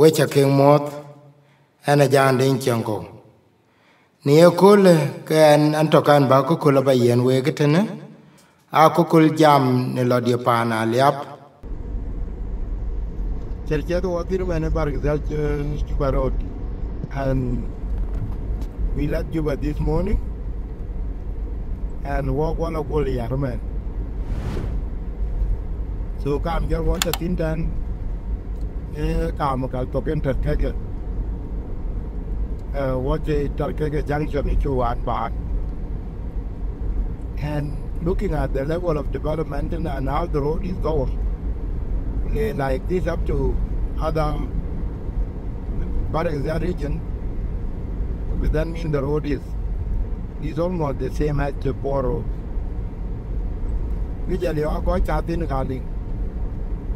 wecha king moth ana jande inchango nie kule ken antokan ba ko kula ba yen we getene a ko kul jam ne lodi pana liap Cerchiato watir mane bargdal Juba Road, and we left Juba this morning and walk one of all the man. So come just want to think then come token to take it. What the Turkish junction is to one part. And looking at the level of development and how the road is going. Like this up to other Barangzal region, but that means the road is almost the same as the Poro. Which are quite chatting regarding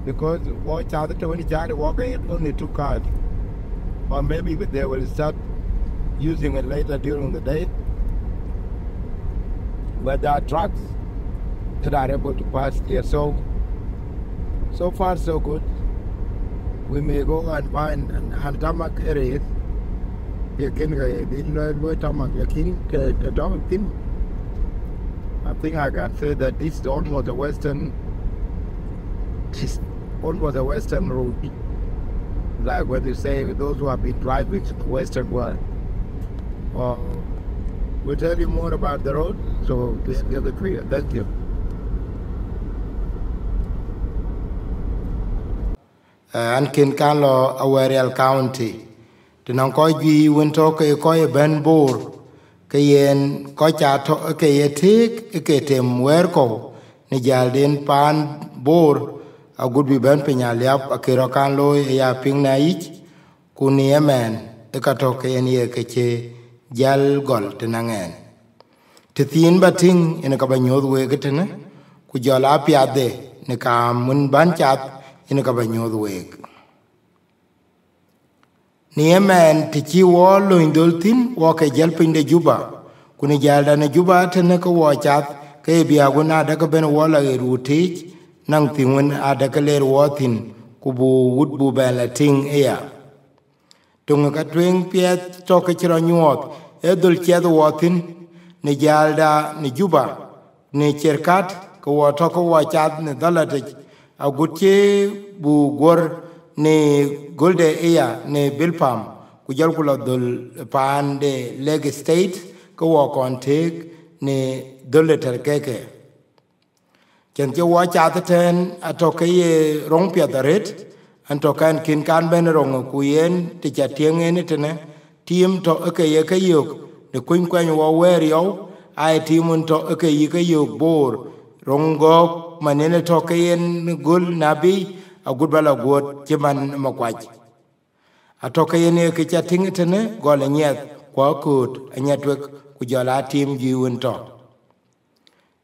because watch out the 20 child walking only 2 cars. Or maybe they will start using it later during the day. But there are trucks that are able to pass here. So far, so good. We may go and find an tarmac areas. You can I think I can say that this is almost a western route. Like when you say those who have been driving to the western world. We'll tell you more about the road, so please get the clear. Thank you. An kin kan lo Awarial County tinang ko gi wento ke ko ben bor ke yen ko cha to ke yetik ke tem wer ko ni jaldin pan bor a gudbi ben pinyaliap akiro kan lo ya ping na ich kuni yemen e ka to ke yen ye ke che jal gol tinangen tithin bating en ka banyod we getene ku jola piade ne ka mun ban chat in ka banyod weg niemen ti chi wo lo indoltin wo ke jel pinde Juba kuni jalda ne Juba tene ko wo chat ke biya guna da ka ben wo la ruti nang tingun ada ka ler wotin ku bu wud bu bela ting ya tung ka twing piet to ke chro nyot e dul che wotin ne jalda ne Juba ne cherkat ko wo to ko wo chat ne dalate aguche bu gor ne golde eya ne bilpam ku jal kula dol pande leg state ko wo kontek ne dole terkeke ken ke wo chat ten atoke ye rong pia daret antokan kin kan ben rong ku yen ti chatien ne tene tim to ke ye ke yok ne kun kwen wo wer yo ai timun to ke ye ke yok bor rongo manene toke yen gul nabi a gudbala god chiman makwaj atoke yen ke chating tene gole nyet kwa kut anyatwek ku jala tim jiwon to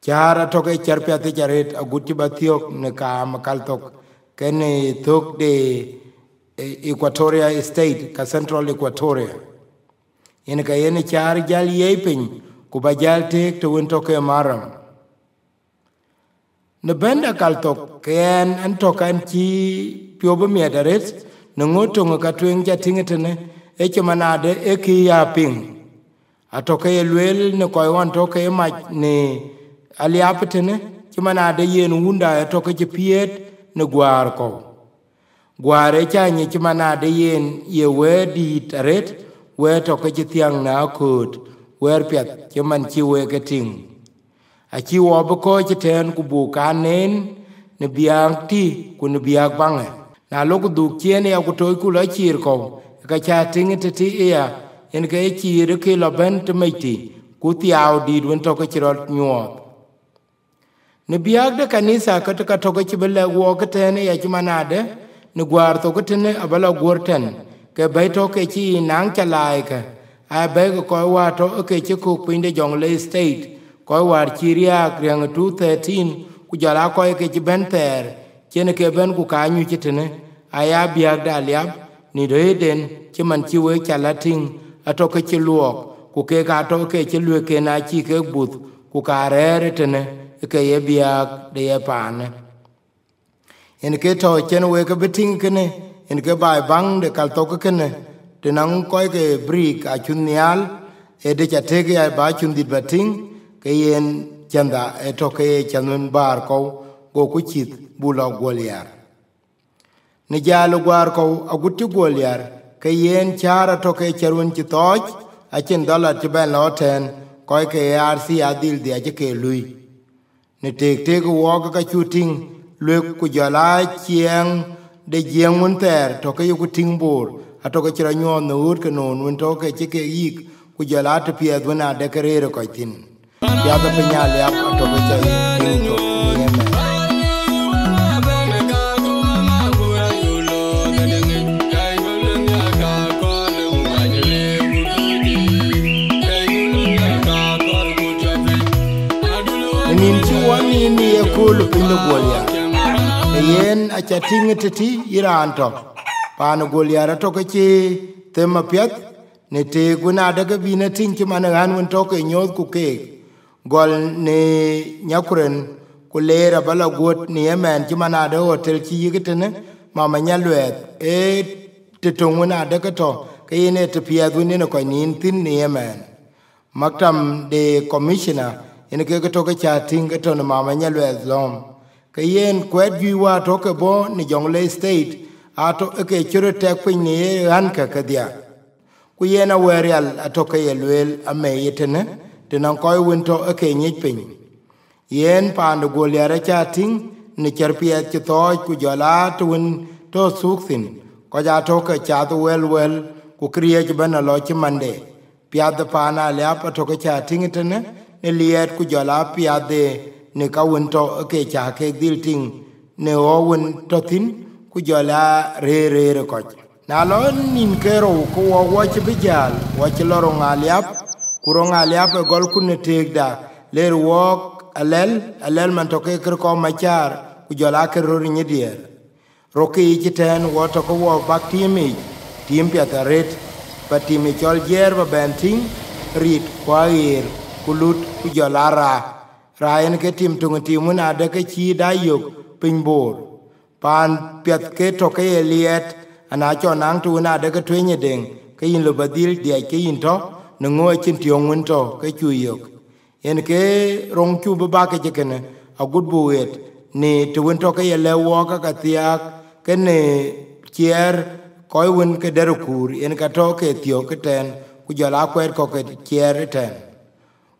chara toke charpya te charet a gutti bathiok ne ka makaltok kene tok de Equatoria state ka central Equatoria yen ka yen char jal yepin ku bajal tek to won toke maram ne benda kaltok ken antokan chi piobo miadaret ne ngotongo ka twen jatingetene e chemanade e ki ya ping atoke elwel ne koy wan toke ma ne aliapetene chemanade yen wunda atoke che piet ne gwar ko gware chanye chemanade yen ye wedi taret we toke che tiang na kut wer piat cheman chi we keting achi wo boko chiten ku bu kanen ne biang ti ku ne biang bange na loku du chene ya ku toy ku la chir ko ka cha ting ti ya en ke chir ke lo ben te meti ku tiao di dun to ke chirot nyo ne biang de kanisa ka to ke chibele wo ke tene ya chimanade ne gwar to ke tene abala gorten ke bai to ke chi nang chalai ka a bai ko wa to ke chi ku pinde jongle state koi war chiria kriang 213 ku jala koi ke ben ter chene ke ben ku kanyu chitene aya biag da liab ni reden chiman chiwe chalating atoke chiluok ku ke ka to ke chilwe ke na chi ke but ku karere tene ke ye biag de ye pane en ke to chen we ke beting kene en ke bai bang de kal to ke ne te nang ko ke brik a chun nyal e de cha te ke ba chun dit bating ke yen chanda e to ke chanun bar ko go ku chit bu lo goliar ne jalo gwar ko aguti goliar ke yen chara to ke charun chi toj a chen dollar ti ben lo ten ko ke rc adil de ke lui ne tek tek wo ka chuting lwe ku jala chieng de jieng mun ter to ke yu ting bor ato ke chira nyon no ur ke non un to ke ke yik ku jala te pie duna de kerere ko tin ya da penya le ap ato ke chai ting to ni me nin chi woni ni e kulu pinyo golia yen a chating teti iran to pan golia to ke chi tema piat ne te guna daga bina ting ki man han won to ke nyod ku ke gol ne nyakuren ku lera bala got ni yemen ki man ada hotel ki yigitene mama nyalwet e te tonguna daga to ke ne te pia duni ne ko nin tin ni yemen maktam de commissioner en ke to ke chating ke to ne mama nyalwet lom ke yen kwet yu wa to ke bo ni jongle state ato ke chure tek pin ni han ka dia ku yena werial ato ke yelwel ame yetene tenan koy winto ke nyit pin yen pande goliare chating ni cherpiet ke to ku jala tun to suksin ko ja to ke cha to wel ku kriye ke bana lo chi mande piad pana le ato ke chating tene ne liet ku jala piade ne ka winto ke cha ke dilting ne o win to tin ku jala re ko na lo nin kero ko wo chi bijal wo chi loro ngaliap ku ro ngaliap gol ku ne tegda ler wo alel man to ke ko machar ku jala ke ro ni dier ro ke ji ten wo to ko wo bak timi tim pya taret pa timi chol jer ba benting rit kwa ir kulut ku jala ra en ke tim tu timun ade ke chi da yok pin bor pan pet ke to ke eliet ana cho nang tu na de ke twenye deng ke yin lo badil dia ke yin to no ngo chin tiong mun to ke chu yok en ke rong chu ba ke ke ne a good buet ni tu won to ke le wo ka tiak ke ne chier ko won ke der kur en ka to ke tio ke ten ku jala kwet ko ke chier ten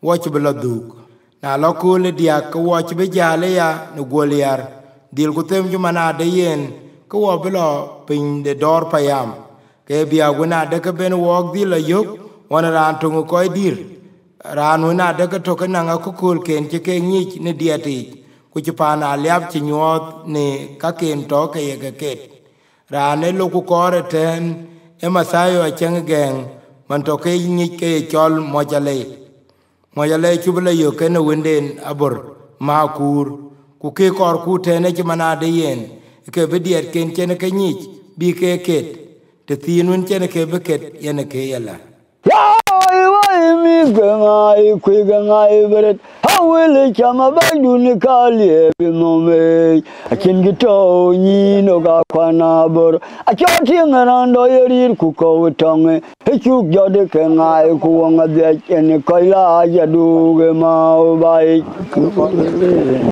wo chu bla duk na lo ku le dia ko wo chu be jale ya no goliar dil ku tem ju mana de yen ko wo bla pin de dor payam ke bia guna de ke ben wo di la yok wona ran tu ko dir ran wona de ke to ke na ko kul ken ke ni ne dia ti ku ci pana liap ci nyot ne ka ken to ke ye ke ran ne lu ku kore ten e masayo chen geng man to ke ni ke chol mojale chubla yo ke ne winden abor ma kur ku ke kor ku tene ci mana de yen ke be diet ken chen ke ni bi ke ket te tinun chen ke be ket yen ke yala mi gangai kwi gangai beret hawele chama baduni kali binome akin gito ni no ga kwana bor achoti ngarando yerir ku ko tonge hechuk jode ke ngai ku wonga de en koila ya duge ma bai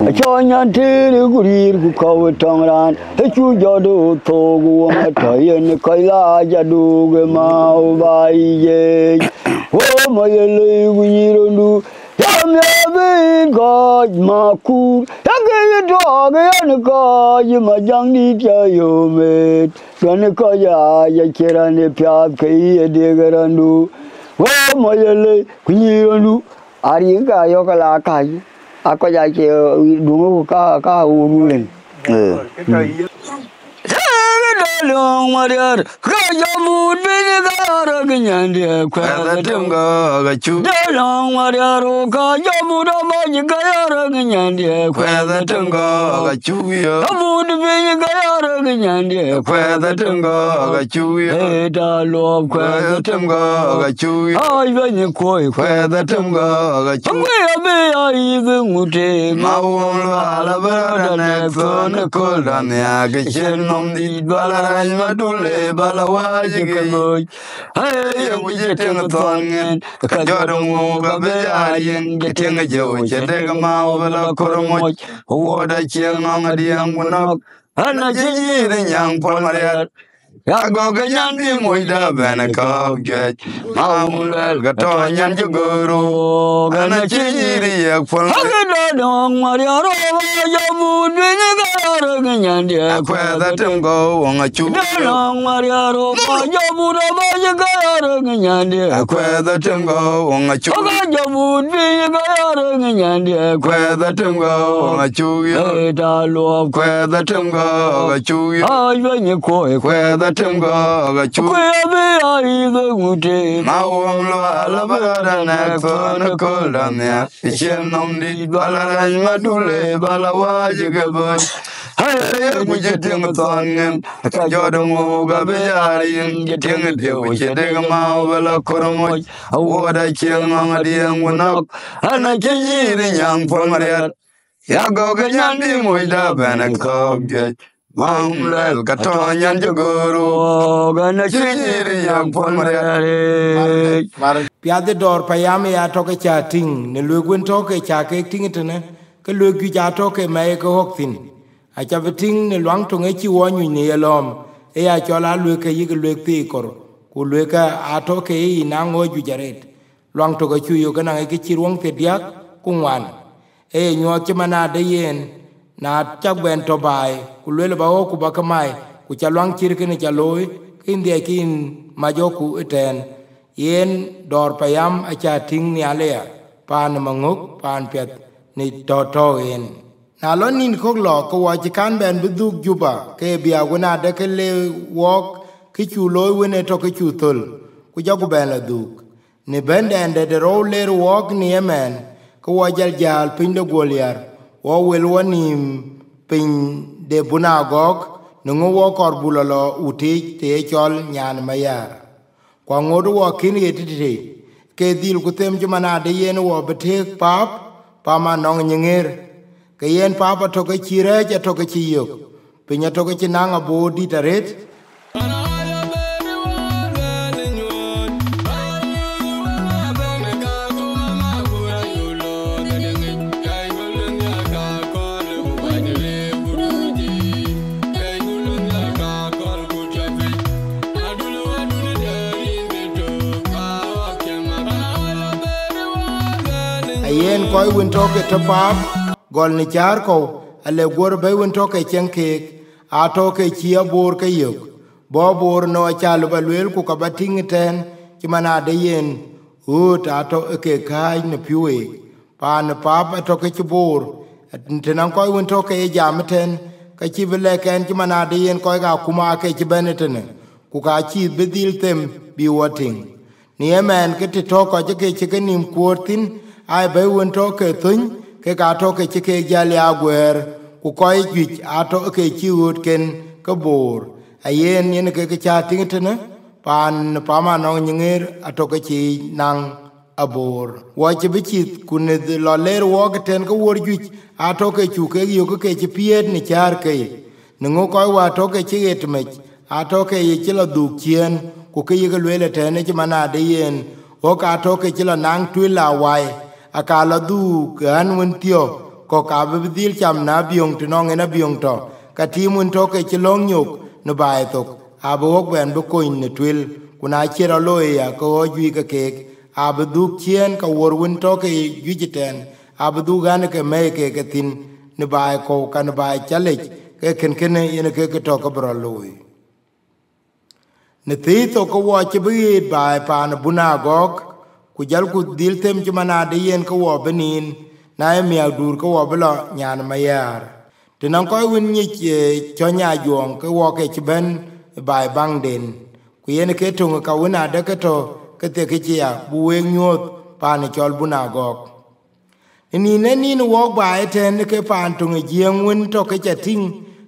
achonya tiri gurir ku ko tongran hechuk jode to gu wonga to yen koila ya duge ma bai ye oh my liru yambe god maku yage dog yan ko yima jangdi tayo met don ko ya kirane pyap kai de garandu oh my liru ari ga yo kala kai akoja ke dungu ka urulen long mariar rajamu binigara ganyandi Kwadatunga gachu long mariar rajamu damaji gayara ganyandi Kwadatunga gachu yo amud binigara ganyandi Kwadatunga gachu yo eta lo Kwadatunga gachu yo ay bani koi Kwadatunga gachu be ay gute Mawon ala barana ne kolan ya gachin nom di balara balala madule balawa jige hey wije tenga tongen ka jodo ga be ayen ge tenga jo chede ga ma bala kormo woda chiang ngadiang bunok ana jiji nyang polmaria ya go ga nyan bi moida bana ka ge maulal ga to nyan juguru ana jiji ya polmaria dong maria ro ya bu ni ga ro nyan dia kwa da tem go nga chu dong maria ro ya bu ro ba ga ro nyan dia kwa da tem go nga chu ga ya bu ni ga ro nyan dia kwa da tem go nga chu e da lo kwa da tem go ga chu ai ni ko e kwa da tem go ga chu ko be ai ga mute ma wong lo ala ba da na ko na ko la ne shem nom di bala ma dule bala wa je ga ba hey mu je tem ton ka jodo mo ga be ari je tem de o je de ga ma bala kormo wo da chiang ma di nguna ana ke yi nyang pol maria ya go ga nyan di mo da bana ko ge Mamlel katonyan jogoro ga na chiri yang pon maria piade dor payam ya toke cha ting ne lugwen toke cha ke ting tene ke lugu ja toke mai ko hoktin a cha ting ne lwang to nge chi wonyu ne yelom e ya chola lu ke yig lu ti kor ku lu ka a toke i na ngo ju jaret lwang to ke chu yo kana ke chi wong te diak ku wan e nyo chi mana de yen na chak ben to bai ku lu ba ho ku ba kamai ku cha lwang chir ke ne cha loy kin de kin ma jo ku eten yen dor payam acha ting ni alea pan manguk pan pet ni to yen na lo nin ko lo ko wa kan ben buduk juba ke bia guna de ke le wok ki chu loy wene to ke chu tul ku jagu ben la duk ni ben den de ro le wok ni emen ko wa jal pin de goliar wo wel wanim pin de buna gok no wo kor bulalo uti te chol nyan mayar kwa ngodo wa kin yetiti ke dil ku tem jumana de yen wo betek pap pa ma nong nyer ke yen papa to ke chire ja to ke chiyo pinya to ke chinanga bo di taret yen koy win toke to pap gol ni char ko ale gor be win toke chenke a toke chia bor ke yok bo bor no chal balwel ku ka bating ten ki mana de yen u ta to ke kai ne piwe pan pap to ke bor tenan koy win toke jam ten ka chi bele ken ki mana de yen koy ga kuma ke chi beneten ku ka chi bedil tem bi woting ni emen ke to ko ke nim kuotin ai be won to ke tun ke ka to ke ke jali agwer ku koy gwich a to ke chiwot ken ke bor ayen yen ke cha tingtene pan pa ma no nyer a to ke chi nang abor wo chi bichit kun de lo ler wo ke ten ko wor gwich a to ke chu ke yo ke chi piet ni char ke ngo koy wa to ke chi etme a to ke ye chi lo du chien ku ke ye ke le ten chi mana de yen o ka to ke chi lo nang tu la wai akala du kan won tio ko ka be dil cham na biong to no ngena biong to ka timun to ke chilong nyuk no bai to abo ben bu ko in twil kuna chira loy ya ko jwi ka ke abu du chien ka wor won to ke yujiten abu du gan ke me ke tin ne bai ko kan bai chale ke ken yen ke to ka bro loy ne ti to ko wa chi bi bai pa na buna gok ku jal ku dil tem ci mana de yen ko wo benin na mi adur ko wo bla nyan mayar tinan ko win ni cho nya jong ko wo ke ci ben bai bang den ku yen ke to ka wona de ke to ke te ke ya bu wen nyot pa ni chol buna gok ni ne ni wo bai ten ke pan to ngieng win to ke chating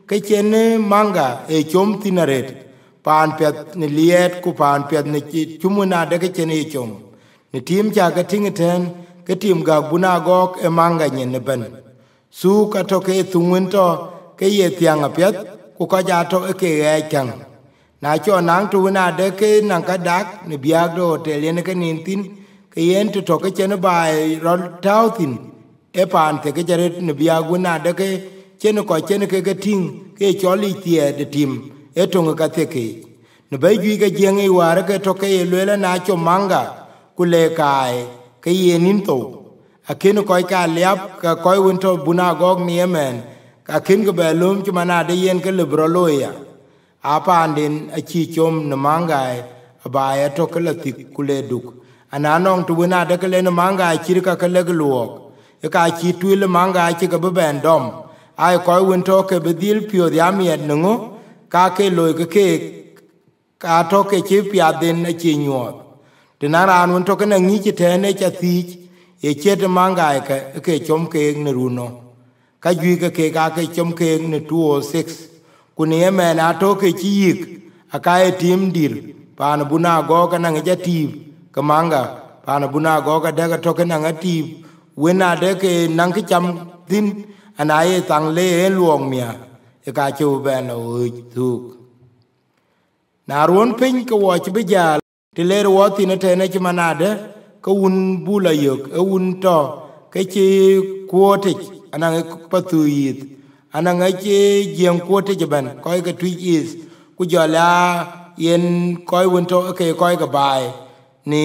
ke chen manga e chom tinaret pan pet ni liet ku pan pet ni chumuna de ke chen e chom ni tim cha ka ting ten ke tim ga buna gok e manga nyen ben su ka to ke tungwen to ke ye tiang apet ku ka ja to ke e kan na cho nang tu na de ke nang ka dak ne biag do hotel yen ke nin tin ke yen to ke chen bai ro tau tin e pan te ke jare ne biag na de ke chen ko chen ke ting ke cho li tie de tim e to ka te ke ne bai gi ke jeng e war ke to ke le na cho manga ku le kai ke yen nin to akin ko ka liap ka ko won to buna gog ni yemen akin ke belum chuma na de yen ke le broloya apa andin a chi chom na mangai ba ya to kala tik kule duk ananong tu na de kale na mangai chi ka kale gluok e ka chi tu le mangai chi ka ben dom ai ko won to ke bedil pio ya miet ngo ka ke loy ke ka to ke chi pia den a chi nyot tinara an won to ke na ngi chi te ne cha ti e chet mangai ke chom ke ne runo ka gi ke ka ke chom ke ne 206 kuni yemen ato ke chiyik akaye tim dir pan buna go ka nang jatib kamanga pan buna go ka daga to ke nang atib wena de ke nang ki cham tin anaye tang le luong mia e ka chu ben o thuk na ron pin ko wo chi bijal ti le ro tin te ne chi manade ko un bula yok e un to ke chi kuotik anang patuyit anang che jeng kuote jaban koy ga twi is ku jola yen koy won to ke koy ga bai ni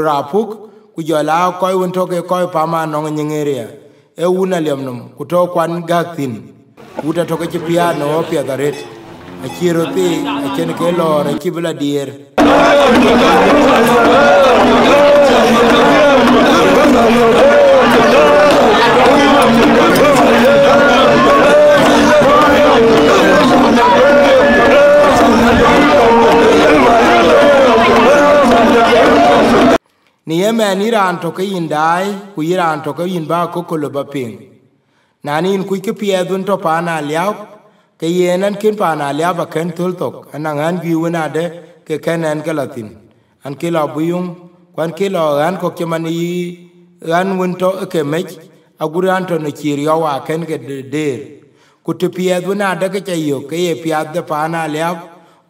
rapuk ku jola koy won to ke koy pama no ngeria e una lemnum ku to kwan gaktin uta to ke piano pia daret a chiro ti a chen ke lor a chibla dier ni yemen iran to ke indai ku iran to ke in ba ko ko ba ping nani in ku ke piedun to pana liap ke yenan kin pana liap ba ken tul tok anangan gi wona de ke kenen ke latin an ke la buyung kwan ke la an ko ke mani an won to ke mech aguran to no chirio wa ken ke der ku te pieduna de ke yo ke ye piad de pana liap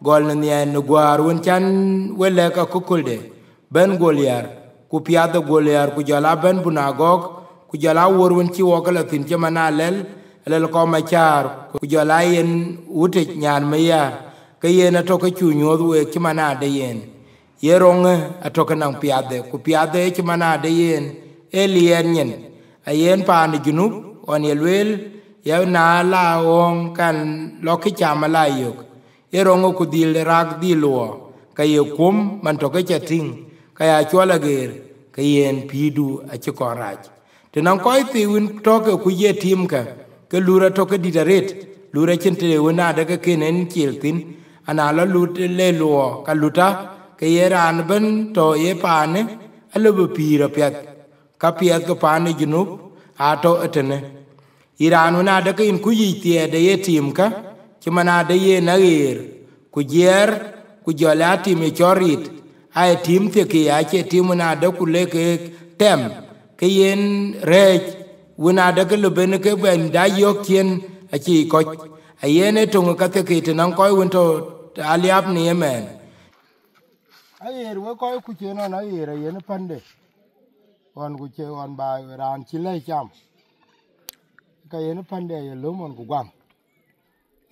gol ni en gwar won chan wele ka kukulde ben goliar ku piada goliar ku jala ben bunagog ku jala worwon ci wokala tin ci manalel lel ko ma char ku jala yen wuti nyan meya ke yen to ke chu nyod we ci manade yen yerong atoka nang piade ku piade ci manade yen elien nyen ayen pan junub on yelwel ya na la on kan loki chamala yok yerong ku dil rag dilwo kaye kum man to ke chating kaya chola ger kayen pidu a ci koraj tenan koy ti win toke ku ye tim ka ke lura toke ditaret lura chente wona daga kenen kiltin ana la lut le lo ka luta ke yeran ben to ye pane alobe pira pet ka piat ko pane junub ato etene iran wona daga in ku yi tie de ye tim ka ci mana de ye na ger ku jer ku jolati me chorit ay tim te ke ache tim na da kule ke tem ke yen rej wona da ke loben ke ben da yokien achi ko ayene to ka te ke nan ko won to aliap ni yemen ayer we ko ku che no na ayer yen pande on ku che on ba ran chi le cham ka yen pande ye lomon ku gwam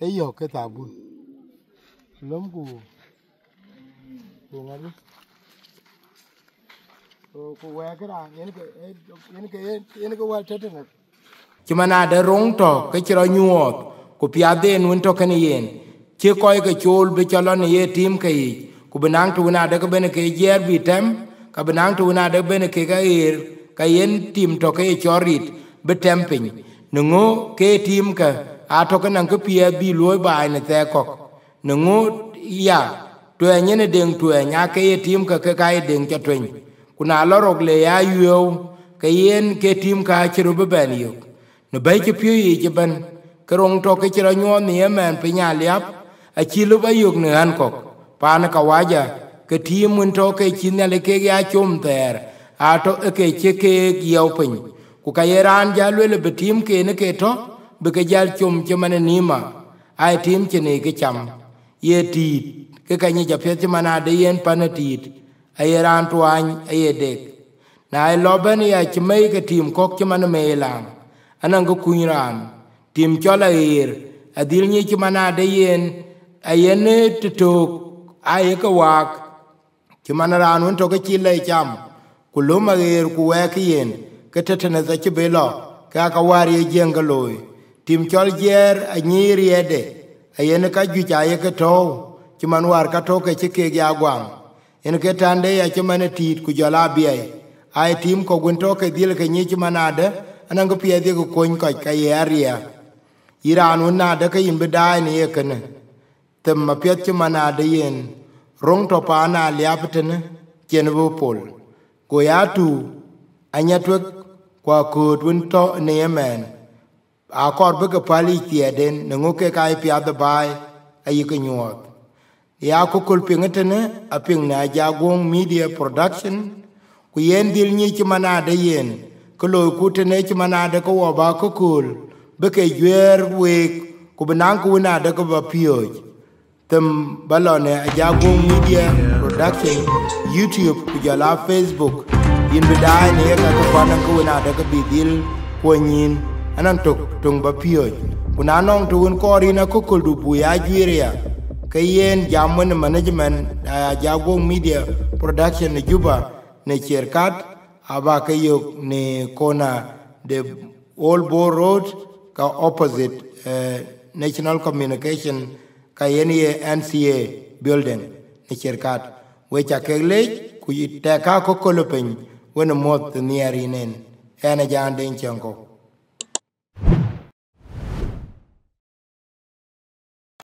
e yo ke tabun lom ku ngari chimana de rong to ke chiro nyuot ku piade nun to kan yen che koy ke chul be chalon ye tim ke ku benang tu na de ben ke yer bi tem ka benang tu na de ben ke ga ir ka yen tim to ke chorit be temping ngo ke tim ka a to kan ke pie bi loy ba ne te ko ngo ya to nyene deng to nya ke tim ka ke kai deng cha twen kuna lorok le ya yo ke yen ke tim ka chiru be ben yo no be ke pye yi ke ben kerong to ke chira nyon ni yemen pe nya liap a chilu ba yo ne an ko pan ka waja ke tim mun to ke chin le ke ya chum ter a to ke che ke yo pin ku ka yeran ja le be tim ke ne ke to be ke jal chum che mane nima ai tim che ne ke cham ye ti ke ka ni ja pet mana de yen panatit ay ran twan ay dek na ay loben ya ci may ke tim kok ci man me lang anan go kunran tim chola adil ni ci mana de yen ayen tutuk ay ka wak ci man ran won to ke ci lay cham ku lo ma ku wek yen ke tetene za ci belo ka ka war ye jengaloy tim chol jer anyir yede ayen ka ju cha ye ke to ci man war ka to ke ci ke ya gwang en ke tande ya ci man tit ku jola biye ay tim ko gun to ke dil ke ni ci manade anan go pie de ko kon ko ka yaria iran wona de ke imbe dai ni ye ken tem ma pet ci manade yen rong to pa na liaptene chen bo pol ko ya tu anyatwe kwa ko dun to ne yemen a kor be ke pali tie den ngo ke kai pia de bai ay ke nyot ya ko kul pingetene a ping na jagong media production ku yen dil ni ci manade yen ko lo ku tene ci manade ko wa ba ko kul be ke yer we ku benang ku na de ko ba pioj tem balone a jagong media production YouTube ku jala Facebook yin bidai ne ka ko panan ku na de ko bidil ko nyin anan tok tung ba pioj ku na nong tu un ko rina ko kul du bu ya jwiria kayen jamon management jagong media production ne juba ne cherkat aba kayo ne kona the old Bow road ka opposite national communication kayen ye NCA building ne cherkat we cha kele ku ta ka ko kolopen wona mot niari nen ena jande chango